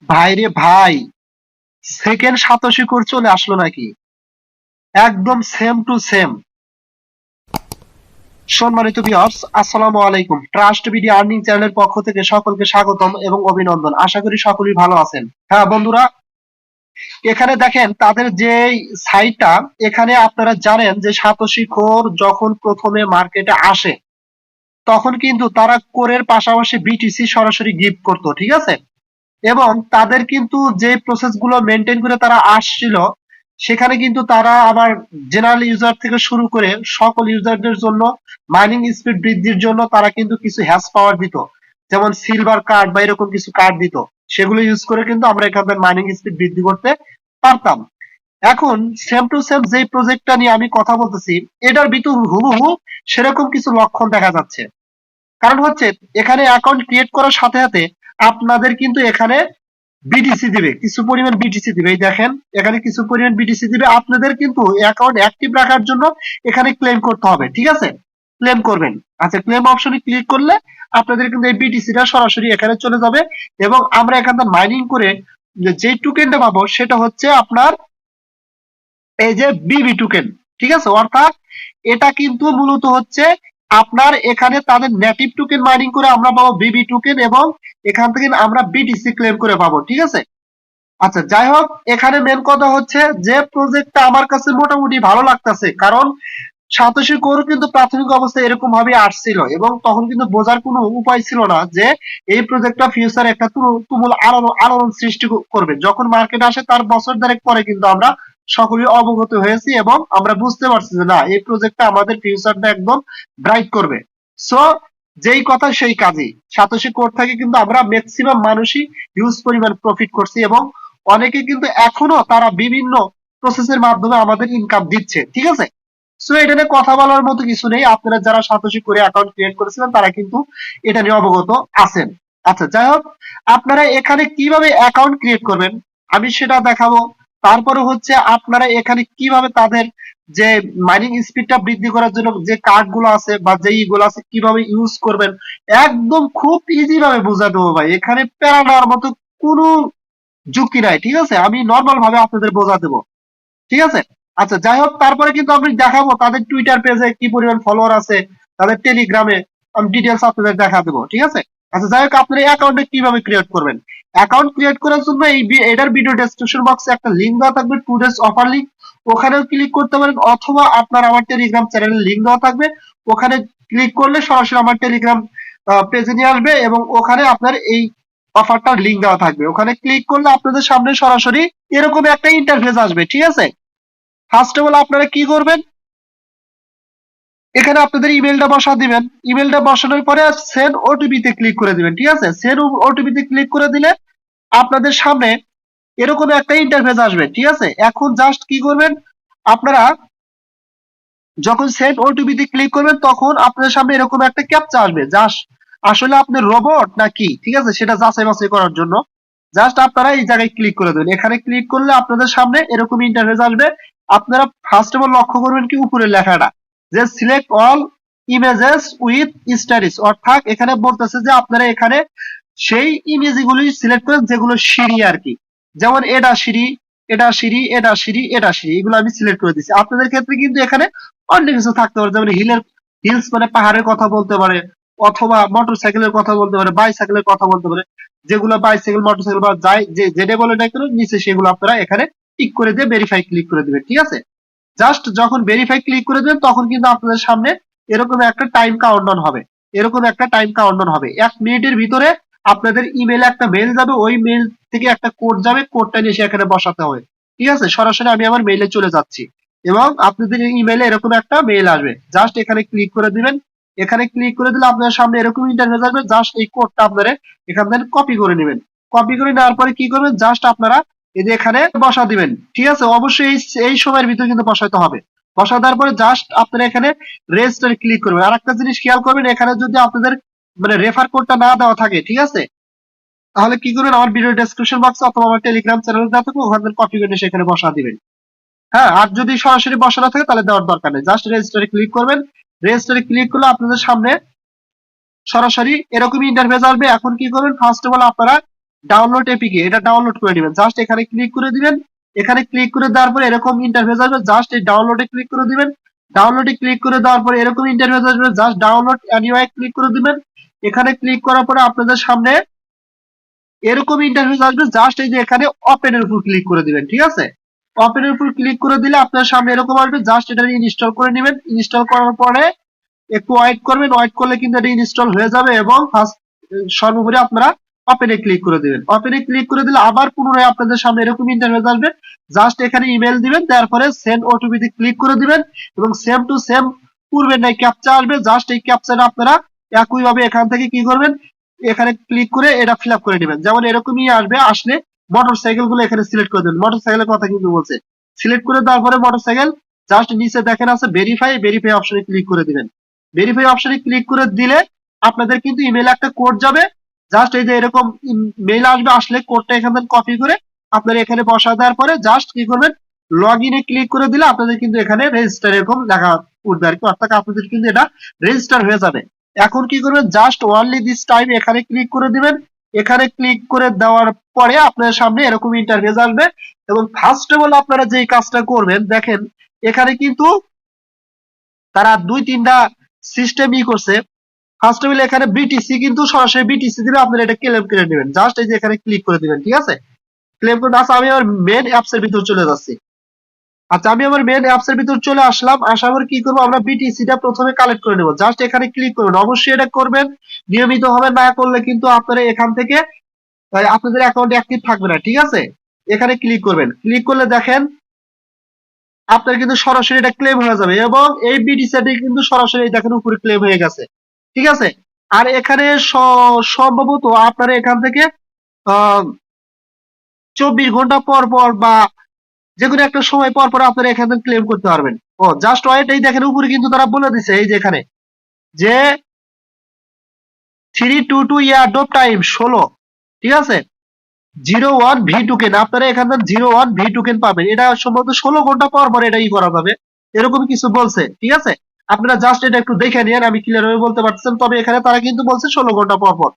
ভাইরে ভাই, second satoshi code চলে আসলো নাকি? একদম সেম টু সেম। সম্মানিত ভিউয়ার্স, আসসালামু আলাইকুম। ট্রাস্ট বিডি আর্নিং চ্যানেলের পক্ষ থেকে সকলকে স্বাগতম এবং অভিনন্দন। আশা করি সকলেই ভালো আছেন। হ্যাঁ বন্ধুরা, এখানে দেখেন তাদের যে সাইটটা, এখানে আপনারা জানেন যে সাতোশি কোর যখন প্রথমে মার্কেটে আসে তখন কিন্তু তারা কোরের পাশাপাশি বিটিসি সরাসরি গিফট করতো, ঠিক আছে? এবং তাদের কিন্তু যে প্রসেস গুলো মেনটেন করে তারা আসছিল, সেখানে কিন্তু তারা আবার জেনারেল ইউজার থেকে শুরু করে সকল ইউজারদের জন্য মাইনিং স্পিড বৃদ্ধির জন্য তারা কিন্তু কিছু হ্যাশ পাওয়ার দিত, যেমন সিলভার কার্ড বা এরকম কিছু কার্ড দিত। সেগুলো ইউজ করে কিন্তু আমরা এখানে মাইনিং স্পিড বৃদ্ধি করতে পারতাম। এখন সেম টু সেম যে প্রজেক্টটা নিয়ে আমি কথা বলতেছি, এটার ভিতর হুবহু সেরকম কিছু লক্ষণ দেখা যাচ্ছে। কারণ হচ্ছে, এখানে অ্যাকাউন্ট ক্রিয়েট করার সাথে সাথে আপনাদের কিন্তু এখানে বিটিসি দিবে, কিছু পরিমাণ বিটিসি দিবে। এই দেখেন, এখানে কিছু পরিমাণ বিটিসি দিবে। আপনাদের কিন্তু অ্যাকাউন্ট অ্যাক্টিভ রাখার জন্য এখানে ক্লেম করতে হবে, ঠিক আছে? ক্লেম করবেন। আচ্ছা, ক্লেম অপশনে ক্লিক করলে আপনাদের কিন্তু এই বিটিসিটা সরাসরি এখানে চলে যাবে এবং আমরা এখান থেকে মাইনিং করে যে টোকেনটা পাবো সেটা হচ্ছে আপনার এই যে বিবি টোকেন, ঠিক আছে? অর্থাৎ এটা কিন্তু মূলত হচ্ছে আপনার এখানে তাদের নেটিভ টোকেন মাইনিং করে আমরা পাবো বিবি টোকেন এবং এখান থেকে আমরা বিটিসি ক্লেম করে পাবো, ঠিক আছে? আচ্ছা, যাই হোক, এখানে মেন কথা হচ্ছে যে প্রজেক্টটা আমার কাছে মোটামুটি ভালো লাগতেছে। কারণ সাতোশি কোর কিন্তু প্রাথমিক অবস্থায় এরকম ভাবে আসছিল এবং তখন কিন্তু বোঝার কোনো উপায় ছিল না যে এই প্রজেক্টটা ফিউচারে একটা তুমুল আলোড়ন সৃষ্টি করবে। যখন মার্কেটে আসে তার বছর দেড়েক পরে কিন্তু আমরা সকলেই অবগত হয়েছি এবং আমরা বুঝতে পারছি যে না, এই প্রজেক্টটা আমাদের ফিউচারটা একদম ব্রাইট করবে। সো যেই কথা সেই কাজই, সাতোশি কোর থেকে কিন্তু আমরা ম্যাক্সিমাম মানুষই হিউজ পরিমাণ প্রফিট করছি এবং অনেকে কিন্তু এখনো তারা বিভিন্ন প্রসেসের মাধ্যমে আমাদের ইনকাম দিচ্ছে, ঠিক আছে? সো এটা নিয়ে কথা বলার মতো কিছু নেই। আপনারা যারা সাতোশি করে অ্যাকাউন্ট ক্রিয়েট করেছিলেন তারা কিন্তু এটা নিয়ে অবগত আছেন। আচ্ছা, যাই হোক, আপনারা এখানে কিভাবে অ্যাকাউন্ট ক্রিয়েট করবেন আমি সেটা দেখাবো। তারপরে হচ্ছে আপনারা এখানে কিভাবে তাদের যে মাইনিং স্পিডটা বৃদ্ধি করার জন্য যে কার্ড গুলো আছে বা যে ইগুলো আছে কিভাবে ইউজ করবেন, একদম খুব ইজি ভাবে বুঝা দেবো ভাই। এখানে প্যারা নেওয়ার মতো কোনো যুক্তি নাই, ঠিক আছে? আমি নর্মাল ভাবে আপনাদের বোঝা দেবো, ঠিক আছে? আচ্ছা, যাই হোক, তারপরে কিন্তু আমি দেখাবো তাদের টুইটার পেজে কি পরিমাণ ফলোয়ার আছে, তাদের টেলিগ্রামে আমি ডিটেলস আপনাদের দেখা দেবো, ঠিক আছে? আচ্ছা, যাই হোক, আপনার এই অ্যাকাউন্টে কিভাবে ক্রিয়েট করবেন? অ্যাকাউন্ট ক্রিয়েট করার জন্য এটার ভিডিও ডেসক্রিপশন বক্সে একটা লিংক দেওয়া থাকবে, 2 days অফার লিংক। ওখানেও ক্লিক করতে পারেন অথবা আপনার আমার টেলিগ্রাম চ্যানেলের লিংক দেওয়া থাকবে, ওখানে ক্লিক করলে সরাসরি আমার টেলিগ্রাম পেজে নিয়ে আসবে এবং ওখানে আপনার এই অফারটার লিংক দেওয়া থাকবে। ওখানে ক্লিক করলে আপনাদের সামনে সরাসরি এরকম একটা ইন্টারফেস আসবে, ঠিক আছে? ফার্স্ট অফ অল আপনারা কি করবেন, এখানে আপনাদের ইমেলটা বসা দিবেন। ইমেলটা বসানোর পরে সেন্ড ওটিপি তে ক্লিক করে দিবেন, ঠিক আছে? সেন্ড ওটিপি তে ক্লিক করে দিলে আপনাদের সামনে এরকম একটা ইন্টারফেস আসবে, ঠিক আছে? এখন জাস্ট কি করবেন, আপনারা যখন সেন্ড ওটিপি তে ক্লিক করবেন তখন আপনাদের সামনে এরকম একটা ক্যাপচা আসবে। জাস্ট আসলে আপনি রোবট নাকি, ঠিক আছে, সেটা যাচাই বাছাই করার জন্য জাস্ট আপনারা এই জায়গায় ক্লিক করে দেবেন। এখানে ক্লিক করলে আপনাদের সামনে এরকম ইন্টারফেস আসবে। আপনারা ফার্স্ট অফ অল লক্ষ্য করবেন কি উপরের লেখাটা, যে select all images with status, অর্থাৎ এখানে বলতেছে যে আপনারা এখানে সেই ইমেজগুলি সিলেক্ট করেন যেগুলো সিঁড়ি আর কি, যেমন এটা সিঁড়ি, এটা সিঁড়ি, এটা সিঁড়ি, এটা সিঁড়ি, এগুলো আমি সিলেক্ট করে দিচ্ছি। আপনাদের ক্ষেত্রে কিন্তু এখানে অন্য কিছু থাকতে পারে, যেমন হিলস মানে পাহাড়ের কথা বলতে পারে, অথবা মোটরসাইকেলের কথা বলতে পারে, বাইসাইকেলের কথা বলতে পারে। যেগুলো বাইসাইকেল, মোটরসাইকেল বা যাই যেটা বলে না কেন নিচে সেগুলো আপনারা এখানে টিক করে দিয়ে ভেরিফাই ক্লিক করে দিবেন, ঠিক আছে? জাস্ট যখন ভেরিফাই ক্লিক করে দেবেন তখন কিন্তু আপনাদের সামনে এরকম একটা টাইম কাউন্টডাউন হবে। এরকম একটা টাইম কাউন্টডাউন হবে 1 মিনিটের ভিতরে আপনাদের ইমেলে একটা মেল যাবে, ওই মেল থেকে একটা কোড যাবে, কোডটা নিয়ে এখানে বসাতে হবে, ঠিক আছে? সরাসরি আমি আমার মেইলে চলে যাচ্ছি এবং আপনাদের ইমেলে এরকম একটা মেইল আসবে। জাস্ট এখানে ক্লিক করে দিবেন। এখানে ক্লিক করে দিলে আপনার সামনে এরকম ইন্টারফেস আসবে। জাস্ট এই কোডটা আপনারা এখান থেকে কপি করে নেবেন। কপি করে নেওয়ার পরে কি করবেন, জাস্ট আপনারা এই যে এখানে বসা দিবেন, ঠিক আছে? অবশ্যই এই সময়ের ভিতরে কিন্তু বসাতে হবে। বসা দেওয়ার পরে জাস্ট আপনারা এখানে রেজিস্টারে ক্লিক করবেন। আর একটা জিনিস খেয়াল করবেন, এখানে যদি আপনাদের মানে রেফার কোডটা না দেওয়া থাকে, ঠিক আছে, তাহলে কি করবেন, আমার ভিডিও ডেসক্রিপশন বক্সে অথবা আমার টেলিগ্রাম চ্যানেলে দেওয়া থাকবে, ওখান থেকে কপি করে সেখানে বসা দিবেন। হ্যাঁ, আর যদি সরাসরি বসানো থাকে তাহলে দেওয়ার দরকার নেই। জাস্ট রেজিস্টারে ক্লিক করবেন। রেজিস্টারে ক্লিক করলে আপনাদের সামনে সরাসরি এরকমই ইন্টারফেস আসবে। এখন কি করবেন, ফার্স্ট অফ অল আপনারা ডাউনলোড এপিকে, এটা ডাউনলোড করে নেবেন। জাস্ট এখানে ক্লিক করে দিবেন। এখানে ক্লিক করে দেওয়ার পরে এরকম ইন্টারফেস আসবে, জাস্ট এই ডাউনলোডে ক্লিক করে দিবেন। ডাউনলোডে ক্লিক করে দেওয়ার পরে এরকম ইন্টারফেস আসবে, জাস্ট ডাউনলোড এনিওয়ে ক্লিক করে দিবেন। এখানে ক্লিক করার পরে আপনাদের সামনে এরকম ইন্টারফেস আসবে, জাস্ট এই যে এখানে ওপেন এর উপর ক্লিক করে দিবেন। ঠিক আছে, ওপেন এর উপর ক্লিক করে দিলে আপনার সামনে এরকম আসবে, জাস্ট এটা ইনস্টল করে নেবেন। ইনস্টল করার পরে একটু ওয়েট করবেন, ওয়েট করলে কিন্তু এটা ইনস্টল হয়ে যাবে এবং ফার্স্ট সর্বোপরি আপনারা ওপেনে ক্লিক করে দিবেন। ওপেনে ক্লিক করে দিলে আবার পুনরায় আপনাদের সামনে এরকম ইন্টারফেস আসবে, জাস্ট এখানে ইমেল দিবেন, তারপরে সেন্ড ওটিপি তে ক্লিক করে দিবেন এবং সেম টু সেম পূর্বের নাই ক্যাপচা আসবে, জাস্ট এই ক্যাপচাটা আপনারা একই ভাবে এখান থেকে কি করবেন, এখানে ক্লিক করে এটা ফিল আপ করে নেবেন। যেমন এরকমই আসবে, আসলে মোটরসাইকেল গুলো এখানে সিলেক্ট করে দেবেন। মোটরসাইকেলের কথা কিন্তু বলছে, সিলেক্ট করে দেওয়ার পরে মোটরসাইকেল জাস্ট নিচে দেখেন আছে ভেরিফাই, ভেরিফাই অপশনে ক্লিক করে দিবেন। ভেরিফাই অপশনে ক্লিক করে দিলে আপনাদের কিন্তু ইমেলে একটা কোড যাবে, জাস্ট এই যে এরকম মেইল আসবে, আসলে কোডটা এখান থেকে কপি করে আপনারা এখানে বসা দেওয়ার পরে জাস্ট কি করবেন, লগ ইনে ক্লিক করে দিলে আপনাদের কিন্তু এখানে রেজিস্টার এরকম লেখা উঠবে আর কি, অর্থাৎ আপনাদের কিন্তু এটা রেজিস্টার হয়ে যাবে। এখন কি করবেন, জাস্ট ওনলি দিস টাইম এখানে ক্লিক করে দিবেন। এখানে ক্লিক করে দেওয়ার পরে আপনার সামনে এরকম ইন্টারফেস আসবে এবং ফার্স্ট অফ অল আপনারা যে কাজটা করবেন, দেখেন এখানে কিন্তু তারা দুই তিনটা সিস্টেম করছে। ফার্স্ট অফ অল এখানে বিটিসি কিন্তু সরাসরি বিটিসি দিবে, আপনারা এটা ক্লেম করে নেবেন। জাস্ট এই যে এখানে ক্লিক করে দিবেন। ঠিক আছে, ক্লেম করে আচ্ছা আমি আমার মেন অ্যাপস এর ভিতর চলে যাচ্ছি। আচ্ছা আমি আমার মেন অ্যাপস এর ভিতর চলে আসলাম, আসার পর কি করব, আমরা বিটিসি টা প্রথমে কালেক্ট করে নেব। জাস্ট এখানে ক্লিক করবেন, অবশ্যই এটা করবেন নিয়মিত হবে, না করলে কিন্তু আপনারা এখান থেকে আপনাদের অ্যাকাউন্ট অ্যাক্টিভ থাকবে না। ঠিক আছে, এখানে ক্লিক করবেন, ক্লিক করলে দেখেন আপনার কিন্তু সরাসরি এটা ক্লেম হয়ে যাবে এবং এই বিটিসি টা কিন্তু সরাসরি দেখেন উপরে ক্লেম হয়ে গেছে। ঠিক আছে, আর এখানে সম্ভবত আপনারা এখান থেকে 24 ঘন্টা পর পর বা যে কোনো একটা সময় পর পর আপনারা এখান থেকে ক্লেম করতে পারবেন। ও জাস্ট ওয়েট, এই দেখেন উপরে কিন্তু তারা বলে দিছে এই যে এখানে যে 322 ইয়ারড্রপ টাইম 16। ঠিক আছে, 01 ভি টোকেন আপনারা এখান থেকে 01 ভি টোকেন পাবেন। এটা সম্ভবত 16 ঘন্টা পর পর এটা করা যাবে, এরকম কিছু বলছে। ঠিক আছে, আপনারা জাস্ট এটা একটু দেখে নিন, আমি ক্লিয়ার ভাবে বলতে পারতেছেন, তবে এখানে তারা কিন্তু বলছে 16 ঘন্টা পর পর।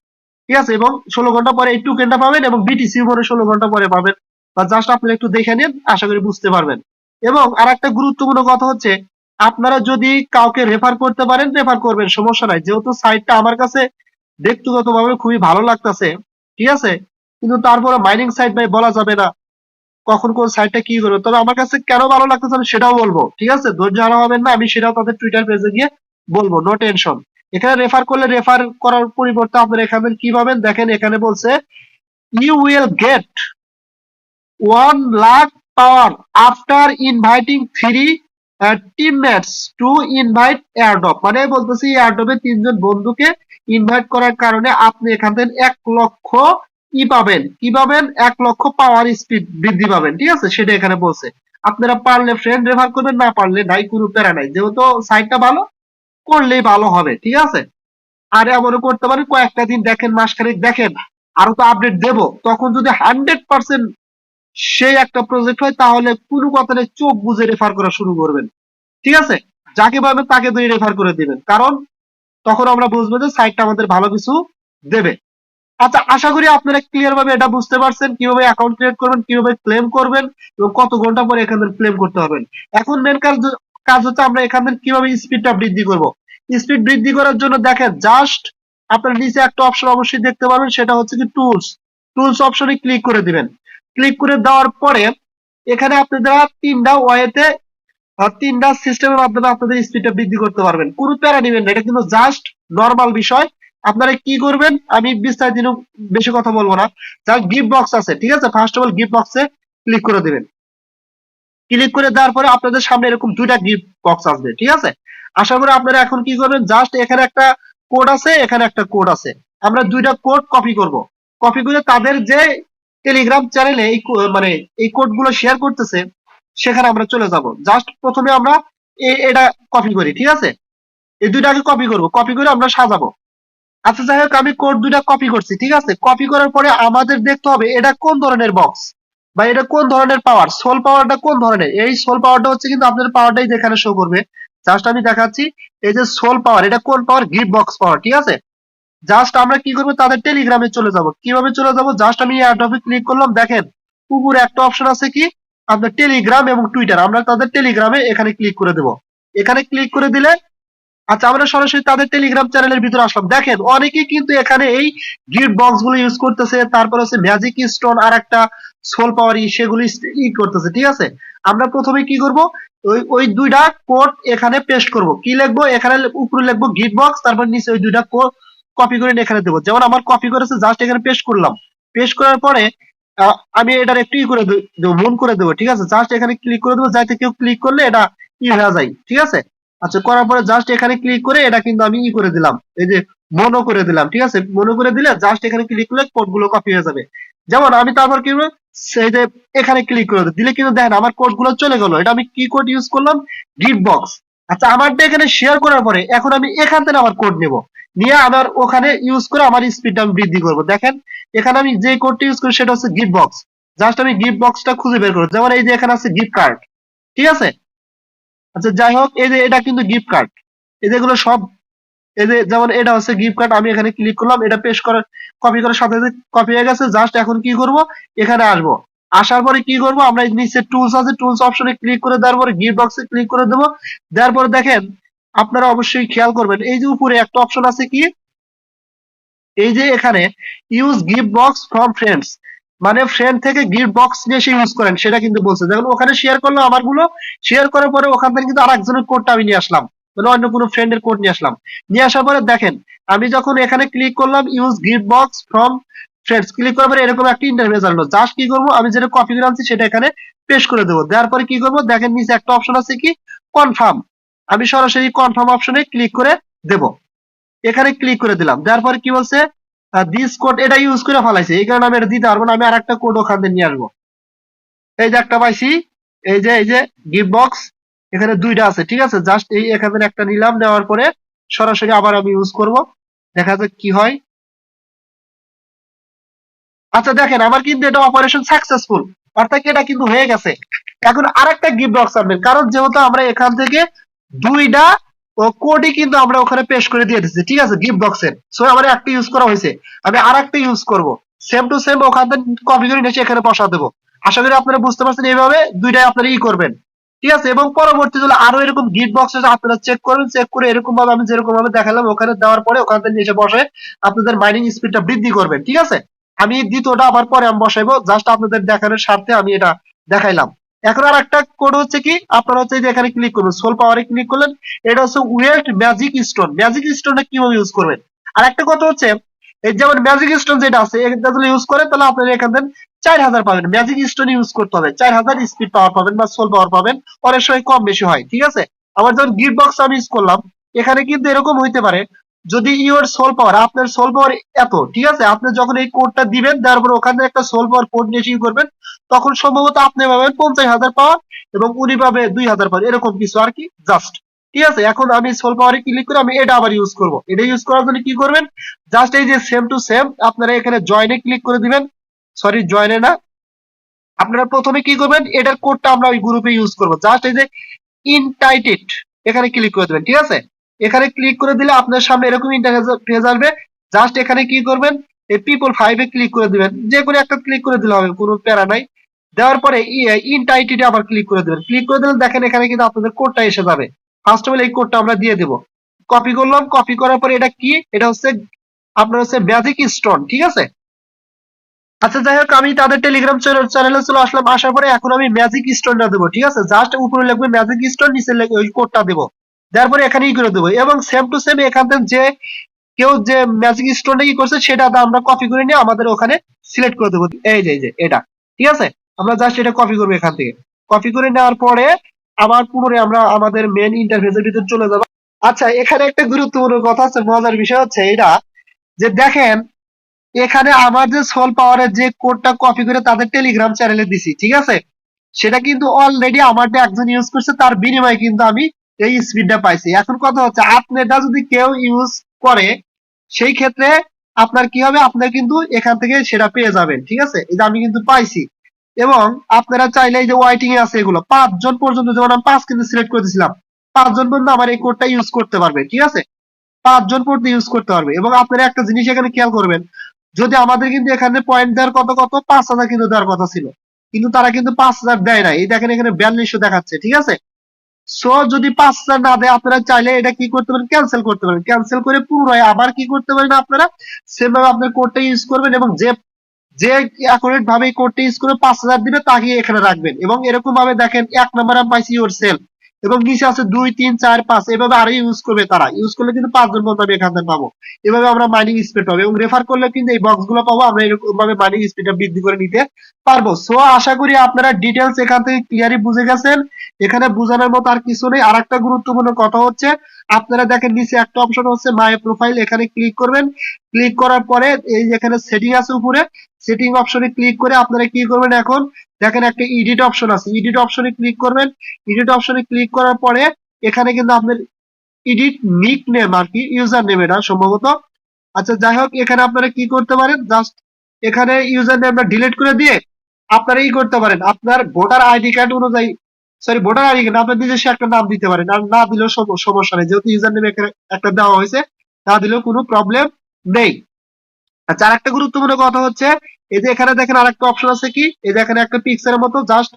ঠিক আছে, এবং 16 ঘন্টা পরে এই টোকেনটা পাবেন এবং বিটিসি পরে 16 ঘন্টা পরে পাবেন। বা জাস্ট আপনারা একটু দেখে নিন, আশা করি বুঝতে পারবেন। এবং আর একটা গুরুত্বপূর্ণ কথা হচ্ছে, আপনারা যদি কাউকে রেফার করতে পারেন রেফার করবেন, সমস্যা নাই, যেহেতু সাইটটা আমার কাছে ব্যক্তিগতভাবে খুবই ভালো লাগতেছে। ঠিক আছে, কিন্তু তারপরে মাইনিং সাইট ভাই বলা যাবে না কখন কোন সাইটটা কি করবে, তবে আমার কাছে কেন ভালো লাগতেছে আমি সেটাও বলবো। ঠিক আছে, ধৈর্য হারা হবেন না, আমি সেটাও তাদের টুইটার পেজে গিয়ে বলবো, নো টেনশন। এখানে রেফার করলে রেফার করার পরিবর্তে আপনারা এখানে কি পাবেন, দেখেন এখানে বলছে you will get 1 lakh power after inviting 3 teammates to invite airdrop. মানে বলতেছি এয়ারড্রপে 3 জন বন্ধুকে ইনভাইট করার কারণে আপনি এখান থেকে 1 লক্ষ পাবেন। কি পাবেন, 1 লক্ষ পাওয়ার স্পিড বৃদ্ধি পাবেন। ঠিক আছে, সেটা এখানে বলছে। আপনারা পারলে ফ্রেন্ড রেফার করবেন, না পারলে নাই, কোনো প্যারা নাই, যেহেতু সাইটটা ভালো, করলেই ভালো হবে। ঠিক আছে, আর এমনও করতে পারেন কয়েকটা দিন দেখেন, মাসখানেক দেখেন, আরো তো আপডেট দেব, তখন যদি 100% সেই একটা প্রজেক্ট হয় তাহলে কোনো কথা নেই, চোখ বুঝে রেফার করা শুরু করবেন। ঠিক আছে, যাকে পাবেন তাকে ধরে রেফার করে দিবেন, কারণ তখন আমরা বুঝবো যে সাইটটা আমাদের ভালো কিছু দেবে। আচ্ছা আশা করি আপনারা ক্লিয়ার ভাবে এটা বুঝতে পারছেন, কিভাবে অ্যাকাউন্ট ক্রিয়েট করবেন, কিভাবে ক্লেম করবেন এবং কত ঘন্টা পরে এখান থেকে ক্লেম করতে পারবেন। এখন মেন কাজ হচ্ছে আমরা এখান থেকে কিভাবে স্পিডটা বৃদ্ধি করব। স্পিড বৃদ্ধি করার জন্য দেখেন জাস্ট আপনার নিচে একটা অপশন অবশ্যই দেখতে পাবেন, সেটা হচ্ছে কি টুলস। টুলস অপশনে ক্লিক করে দিবেন। ক্লিক করে দেওয়ার পরে এখানে আপনারা তিনটা ওয়েতে তিনটা সিস্টেমের মাধ্যমে আপনাদের স্পিডটা বৃদ্ধি করতে পারবেন। কোনো প্যারা নেবেন না, এটা কিন্তু জাস্ট নরমাল বিষয়। আপনারা কি করবেন, আমি বিস্তারিত বেশি কথা বলবো না, জাস্ট গিফট বক্স আছে। ঠিক আছে, ফার্স্ট অফ অল গিফট বক্সে ক্লিক করে দিবেন। ক্লিক করে দেওয়ার পরে আপনাদের সামনে এরকম 2টা গিফট বক্স আসবে। ঠিক আছে, আশা করি আপনারা এখন কি করবেন, জাস্ট এখানে একটা কোড আছে, এখানে একটা কোড আছে, আমরা 2টা কোড কপি করব। কপি করে তাদের যে টেলিগ্রাম চ্যানেলে এই মানে এই কোড গুলো শেয়ার করতেছে সেখানে আমরা চলে যাব। জাস্ট প্রথমে আমরা এটা কপি করি। ঠিক আছে, এই 2টাকে কপি করব, কপি করে আমরা সাজাবো। আচ্ছা যাই হোক, আমি কোড 2টা কপি করছি। ঠিক আছে, কপি করার পরে আমাদের দেখতে হবে এটা কোন ধরনের বক্স বা এটা কোন ধরনের পাওয়ার, সোল পাওয়ারটা কোন ধরনের। এই সোল পাওয়ারটা হচ্ছে কিন্তু আপনাদের পাওয়ারটাই যেখানে শো করবে। জাস্ট আমি দেখাচ্ছি, এই যে সোল পাওয়ার, এটা কোন পাওয়ার, গিফট বক্স পাওয়ার। ঠিক আছে, জাস্ট আমরা কি করবো, তাদের টেলিগ্রামে চলে যাব। কিভাবে চলে যাব, জাস্ট আমি এয়ারড্রপে ক্লিক করলাম, দেখেন উপরে একটা অপশন আছে কি আপনার টেলিগ্রাম এবং টুইটার, আমরা তাদের টেলিগ্রামে এখানে ক্লিক করে দেব। এখানে ক্লিক করে দিলে আচ্ছা আমরা সরাসরি তাদের টেলিগ্রাম চ্যানেলের ভিতরে আসলাম। দেখেন অনেকেই কিন্তু এখানে এই গিফট বক্স গুলো ইউজ করতেছে, তারপর হচ্ছে ম্যাজিক স্টোন আর একটা সোল পাওয়ার সেগুলো করতেছে, ঠিক আছে। আমরা প্রথমে কি করব, ওই ওই দুইটা কোড এখানে পেস্ট করব। কি লিখবো, এখানে উপরে লিখবো গিফট বক্স, তারপর নিচে ওই দুইটা কোড কপি করে এখানে দেবো। যেমন আমার কপি করেছে, জাস্ট এখানে পেস্ট করলাম। পেস্ট করার পরে আমি এটার একটু ই করে দেবো, মন করে দেবো, ঠিক আছে। জাস্ট এখানে ক্লিক করে দেবো, যাতে কেউ ক্লিক করলে এটা ই হয়ে যায়, ঠিক আছে। আচ্ছা করার পরে জাস্ট এখানে ক্লিক করে এটা কিন্তু আমি ই করে দিলাম, এই যে মনো করে দিলাম, ঠিক আছে। মনো করে দিলে জাস্ট এখানে ক্লিক করলে কোড গুলো কপি হয়ে যাবে। যেমন আমি তারপর কি করবো, সেই যে এখানে ক্লিক করে দিলে কিন্তু দেখেন আমার কোড গুলো চলে গেল। এটা আমি কি কোড ইউজ করলাম, গিফট বক্স। আচ্ছা আমারটা এখানে শেয়ার করার পরে এখন আমি এখান থেকে আমার কোড নেব, নিয়ে আবার ওখানে ইউজ করে আমার স্পিডটা আমি বৃদ্ধি করব। দেখেন এখানে আমি যে কোডটা ইউজ করি সেটা হচ্ছে গিফট বক্স। জাস্ট আমি গিফট বক্সটা খুঁজে বের করব, যেমন এই যে এখানে আছে গিফট কার্ড, ঠিক আছে। আচ্ছা যাই হোক, এই যে এটা কিন্তু গিফট কার্ড, এই যেগুলো সব, এই যে যেমন এটা হচ্ছে গিফট কার্ড, আমি এখানে ক্লিক করলাম, এটা পেস্ট করার কপি করার সাথে সাথে কপি হয়ে গেছে। জাস্ট এখন কি করব, এখানে আসবো, আসার পরে কি করব, আমরা এই নিচে টুলস আছে, টুলস অপশনে ক্লিক করে দেওয়ার পরে গিফট বক্সে ক্লিক করে দেবো। দেওয়ার পরে দেখেন আপনারা অবশ্যই খেয়াল করবেন, এই যে উপরে একটা অপশন আছে কি, এই যে এখানে use gift box from friends, মানে ফ্রেন্ড থেকে গিফট বক্স নিয়ে এসে ইউজ করেন, সেটা কিন্তু বলছে। যেমন ওখানে শেয়ার করলো আমার গুলো, শেয়ার করার পরে ওখান থেকে কিন্তু আরেকজনের কোডটা আমি নিয়ে আসলাম, মানে অন্য কোনো ফ্রেন্ডের কোড নিয়ে আসলাম। নিয়ে আসার পরে দেখেন আমি যখন এখানে ক্লিক করলাম use gift box from friends, click করার পরে এরকম একটা ইন্টারফেস আসলো। জাস্ট কি করবো, আমি যেটা কপি করে আনছি সেটা এখানে পেস্ট করে দেবো। দেওয়ার পরে কি করবো, দেখেন নিচে একটা অপশন আছে কি কনফার্ম, আমি সরাসরি কনফার্ম অপশনে ক্লিক করে দেবো। এখানে ক্লিক করে দিলাম, দেওয়ার পরে কি বলছে, দিস কোড, এটা ইউজ করে ফেলাইছে, এই কারণে আমি এটা দিতে পারবো না, আমি আর একটা কোড ওখান থেকে নিয়ে আসবো। এই যে একটা পাইছি, এই যে গিফট বক্স, এখানে দুইটা আছে, ঠিক আছে। জাস্ট এই এখান থেকে একটা নিলাম, নেওয়ার পরে সরাসরি আবার আমি ইউজ করব, দেখা যাক কি হয়। আচ্ছা দেখেন আমার কিন্তু এটা অপারেশন সাকসেসফুল, অর্থাৎ এটা কিন্তু হয়ে গেছে। এখন আরেকটা গিফট বক্স আনবেন, কারণ যেহেতু আমরা এখান থেকে দুইটা কোডই কিন্তু আমরা ওখানে পেস্ট করে দিয়ে দিচ্ছি, ঠিক আছে, গিফট বক্সের। সো আমার একটা ইউজ করা হয়েছে, আমি আরেকটা ইউজ করব, সেম টু সেম ওখান থেকে কপি করে নিয়ে এখানে বসা দেবো। আশা করি আপনারা বুঝতে পারছেন, এইভাবে দুইটাই আপনারা ই করবেন, ঠিক আছে। এবং পরবর্তী যদি আরো এরকম গিফট বক্স আপনারা চেক করবেন, চেক করে এরকম ভাবে আমি যেরকম ভাবে দেখালাম ওখানে দেওয়ার পরে ওখান থেকে নিচে বসে আপনাদের মাইনিং স্পিডটা বৃদ্ধি করবেন, ঠিক আছে। আমি দ্বিতীয়টা আবার পরে আমি বসাইবো, জাস্ট আপনাদের দেখানোর স্বার্থে আমি এটা দেখাইলাম। এখন আর একটা কোড হচ্ছে কি, আপনারা হচ্ছে যে এখানে ক্লিক করবেন, সোল পাওয়ারে ক্লিক করলেন, এটা হচ্ছে ওয়েল্ট ম্যাজিক স্টোন। ম্যাজিক স্টোনটা কিভাবে ইউজ করবেন, আর একটা কথা হচ্ছে এই যেমন ম্যাজিক স্টোন যেটা আছে এটা যদি ইউজ করেন তাহলে আপনারা এখান থেকে 4000 পাবেন। ম্যাজিক স্টোন ইউজ করতে হবে, 4000 স্পিড পাওয়ার পাবেন বা সোল পাওয়ার পাবেন, অনেক সময় কম বেশি হয়, ঠিক আছে। আবার যখন গিফট বক্স আমি ইউজ করলাম, এখানে কিন্তু এরকম হইতে পারে, যদি ইউর সোল পাওয়ার, আপনার সোল পাওয়ার এত, ঠিক আছে, আপনি যখন এই কোডটা দিবেন, দেওয়ার পর ওখানে একটা সোল পাওয়ার কোড নিয়ে ইউ করবেন, তখন সম্ভবত আপনি পাবেন 50,000 পাওয়ার এবং উনি পাবে 2000 পাওয়ার, এরকম কিছু আর কি, জাস্ট, ঠিক আছে। এখন আমি সোল পাওয়ারে ক্লিক করে আমি এটা আবার ইউজ করব। এটা ইউজ করার জন্য কি করবেন, জাস্ট এই যে সেম টু সেম আপনারা এখানে জয়েনে ক্লিক করে দিবেন, সরি জয়েনে না, আপনারা প্রথমে কি করবেন, এটার কোডটা আমরা ওই গ্রুপে ইউজ করব। জাস্ট এই যে ইনটাইটেড এখানে ক্লিক করে দিবেন, ঠিক আছে। এখানে ক্লিক করে দিলে আপনার সামনে এরকম ইন্টারফেস আসবে। জাস্ট এখানে কি করবেন, এই পিপল 5 এ ক্লিক করে দিবেন, যে কোনো একটা ক্লিক করে দিলে হবে, কোনো প্যারা নাই। দেওয়ার পরে ইনটাইটেড আবার ক্লিক করে দিবেন, ক্লিক করে দিলে দেখেন এখানে কিন্তু আপনাদের কোডটা এসে যাবে। ফার্স্ট অফ অল এই কোডটা আমরা দিয়ে দেব, কপি করলাম, কপি করার পরে এটা কি, এটা হচ্ছে আপনার হচ্ছে ম্যাজিক স্টোন, ঠিক আছে। আচ্ছা যাই হোক, আমি তাদের টেলিগ্রাম চ্যানেলে চলে আসলাম, আসার পরে এখন আমি ম্যাজিক স্টোনটা দেবো, ঠিক আছে। জাস্ট উপরে লিখবে ম্যাজিক স্টোন, নিচে ওই কোডটা দেবো, দেওয়ার পরে এখানে ই করে দেবো, এবং সেম টু সেম এখান থেকে যে কেউ যে ম্যাজিক স্টোনটা ই করছে সেটা আমরা কপি করে নিয়ে আমাদের ওখানে সিলেক্ট করে দেবো, এই যে এটা, ঠিক আছে। আমরা জাস্ট এটা কপি করবো, এখান থেকে কপি করে নেওয়ার পরে আবার পুনরায় আমরা আমাদের মেন ইন্টারফেসের ভিতরে চলে যাবো। আচ্ছা এখানে একটা গুরুত্বপূর্ণ কথা আছে, মজার বিষয় হচ্ছে এটা, যে দেখেন এখানে আমার যে সোল পাওয়ারের যে কোডটা কপি করে তাদের টেলিগ্রাম চ্যানেলে দিছি, ঠিক আছে, সেটা কিন্তু অলরেডি আমার একজন ইউজ করছে, তার বিনিময়ে কিন্তু আমি এই স্পিডটা পাইছি। এখন কথা হচ্ছে আপনারটা যদি কেউ ইউজ করে, সেই ক্ষেত্রে আপনার কি হবে, আপনার কিন্তু এখান থেকে সেটা পেয়ে যাবেন, ঠিক আছে। এই যে আমি কিন্তু পাইছি, এবং আপনারা চাইলে এই যে ওয়াইটিং এ আছে এগুলো 5 জন পর্যন্ত, যেমন আমি 5 কিন্তু সিলেক্ট করে দিয়েছিলাম, 5 জন পর্যন্ত আমার এই কোডটা ইউজ করতে পারবে, ঠিক আছে। 5 জন পর্যন্ত ইউজ করতে পারবে। এবং আপনারা একটা জিনিস এখানে খেয়াল করবেন, যদি আমাদের কিন্তু এখানে পয়েন্ট দেওয়ার কত 5,000 কিন্তু দেওয়ার কথা ছিল, কিন্তু তারা কিন্তু 5,000 দেয় না। এই দেখেন এখানে 4200 দেখাচ্ছে, ঠিক আছে। সো যদি 5,000 না দেয়, আপনারা চাইলে এটা কি করতে পারেন, ক্যান্সেল করতে পারেন। ক্যান্সেল করে পুনরায় আবার কি করতে পারেন, আপনারা সেম ভাবে আপনার কোডটা ইউজ করবেন এবং যে যে অ্যাকুরেট ভাবে এই কোডটা ইউজ করে 5,000 দিবে তাকে এখানে রাখবেন। এবং এরকম ভাবে দেখেন 1 নাম্বার আমি পাইছি ইউর সেল, এবং নিচে আছে 2 3 4 5, এভাবে আরো ইউজ করবে তারা। ইউজ করলে কিন্তু 5 জন পর্যন্ত আমি এখান থেকে পাবো। এভাবে আমরা মাইনিং স্পিড পাবো, এবং রেফার করলে কিন্তু এই বক্স গুলো পাবো। আমরা এরকম ভাবে মাইনিং স্পিডটা বৃদ্ধি করে নিতে পারবো। সো আশা করি আপনারা ডিটেলস এখান থেকে ক্লিয়ারলি বুঝে গেছেন। এখানে বোঝানোর মতো আর কিছু নেই। আর একটা গুরুত্বপূর্ণ কথা হচ্ছে, আপনারা দেখেন নিচে একটা অপশন হচ্ছে মাই প্রোফাইল, এখানে ক্লিক করবেন। ক্লিক করার পরে এই যেখানে সেটিং আছে উপরে, সেটিং অপশনে ক্লিক করে আপনারা কি করবেন, এখন দেখেন একটা এডিট অপশন আছে, এডিট অপশনে ক্লিক করবেন। এডিট অপশনে ক্লিক করার পরে এখানে কিন্তু আপনার এডিট নিক নেম আর কি, ইউজার নেম এটা সম্ভবত। আচ্ছা যাই হোক, এখানে আপনারা কি করতে পারেন, জাস্ট এখানে ইউজার নেমটা ডিলিট করে দিয়ে আপনারা ই করতে পারেন, আপনার ভোটার আইডি কার্ড অনুযায়ী, সরি ভোটার আইডি কার্ড, আপনার নিজস্ব একটা নাম দিতে পারেন। আর না দিলেও সমস্যা নেই, যেহেতু ইউজার নেম একটা দেওয়া হয়েছে, না দিলেও কোনো প্রবলেম নেই। আচ্ছা আরেকটা গুরুত্বপূর্ণ কথা হচ্ছে, এই যে এখানে দেখেন আরেকটা অপশন আছে কি, এই যে এখানে একটা পিক্সেলের মতো, জাস্ট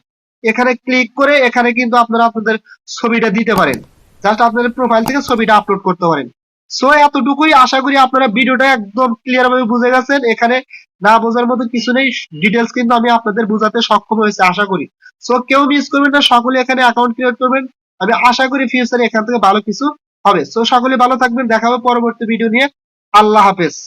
এখানে ক্লিক করে এখানে কিন্তু আপনারা আপনাদের ছবিটা দিতে পারেন। জাস্ট আপনাদের প্রোফাইল থেকে ছবিটা আপলোড করতে পারেন। সো এতটুকুই, আশা করি আপনারা ভিডিওটা একদম ক্লিয়ার ভাবে বুঝে গেছেন। এখানে না বোঝার মতো কিছু নেই, ডিটেলস কিন্তু আমি আপনাদের বোঝাতে সক্ষম হয়েছে আশা করি। সো কেউ মিস করবেন না, সকলে এখানে অ্যাকাউন্ট ক্রিয়েট করবেন। আমি আশা করি ফিউচারে এখান থেকে ভালো কিছু হবে। সো সকলে ভালো থাকবেন, দেখা হবে পরবর্তী ভিডিও নিয়ে। আল্লাহ হাফেজ।